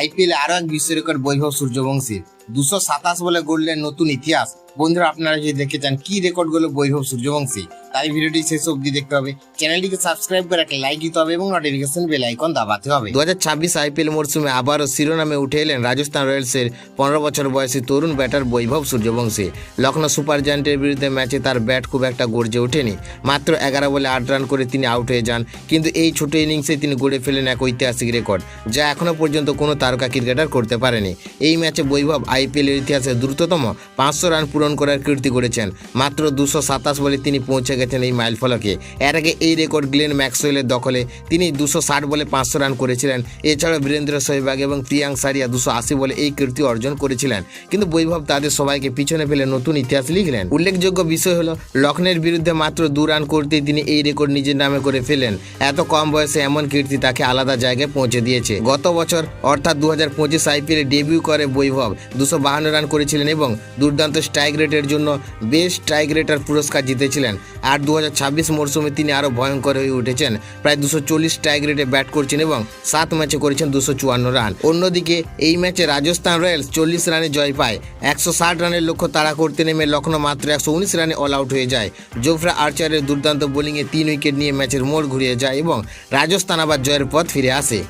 IPL আরো এক বিশ্ব রেকর্ড বৈভব সূর্যবংশীর 227 বলে গড়লেন নতুন ইতিহাস। বন্ধুরা, আপনারা যদি দেখতে চান কি রেকর্ড গুলো বৈভব সূর্যবংশী, তাই ভিডিওটি শেষ অবধি দেখতে হবে। চ্যানেলটিকে সাবস্ক্রাইব করে একটা লাইক দিতে হবে এবং নোটিফিকেশন বেল আইকন দাবাতে হবে। 2026 আইপিএল মরশুমে আবারও শিরোনামে উঠে এলেন রাজস্থান রয়্যালসের 15 বছর বয়সী তরুণ ব্যাটার বৈভব সূর্যবংশী। লখনৌ সুপার জায়ান্টের বিরুদ্ধে ম্যাচে তার ব্যাট খুব একটা গর্জে ওঠেনি। মাত্র 11 বলে 8 রান করে তিনি আউট হয়ে যান, কিন্তু এই ছোট ইনিংসে তিনি গড়ে ফেলেন এক ঐতিহাসিক রেকর্ড, যা এখনো পর্যন্ত কোনো তারকা ক্রিকেটার করতে পারেনি। এই ম্যাচে বৈভব আইপিএলের ইতিহাসে দ্রুততম 500 রান পূরণ করার কীর্তি করেছেন। মাত্র 227 বলে তিনি পৌঁছে গেছেন এই মাইলফলকে। এর আগে এই রেকর্ড গ্লেন ম্যাক্সওয়েলের দখলে, তিনি 260 বলে 500 রান করেছিলেন। এছাড়াও বীরেন্দ্র সেহবাগ এবং প্রিয়াঙ্ক সারিয়া 280 বলে এই কীর্তি অর্জন করেছিলেন, কিন্তু বৈভব তাদের সবাইকে পিছনে ফেলে নতুন ইতিহাস লিখলেন। উল্লেখযোগ্য বিষয় হলো, লখনৌর বিরুদ্ধে মাত্র 2 রান করতেই তিনি এই রেকর্ড নিজের নামে করে ফেলেন। এত কম বয়সে এমন কীর্তি তাকে আলাদা জায়গায় পৌঁছে দিয়েছে। গত বছর অর্থাৎ 2025 আইপিএলে ডেবিউ করে বৈভব 252 রান করেছিলেন এবং দুর্দান্ত স্ট্রাইক রেটের জন্য বেস্ট স্ট্রাইক রেটার পুরস্কার জিতেছিলেন। আর 2026 মরশুমে তিনি আরও ভয়ঙ্কর হয়ে উঠেছেন। প্রায় 240 স্ট্রাইক রেটে ব্যাট করছেন এবং 7 ম্যাচে করেছেন 254 রান। অন্যদিকে এই ম্যাচে রাজস্থান রয়্যালস 40 রানে জয় পায়। 160 রানের লক্ষ্য তাড়া করতে নেমে লখনৌ মাত্র 119 রানে অল আউট হয়ে যায়। জোফরা আর্চারের দুর্দান্ত বোলিংয়ে 3 উইকেট নিয়ে ম্যাচের মোড় ঘুরিয়ে যায় এবং রাজস্থান আবার জয়ের পথ ফিরে আসে।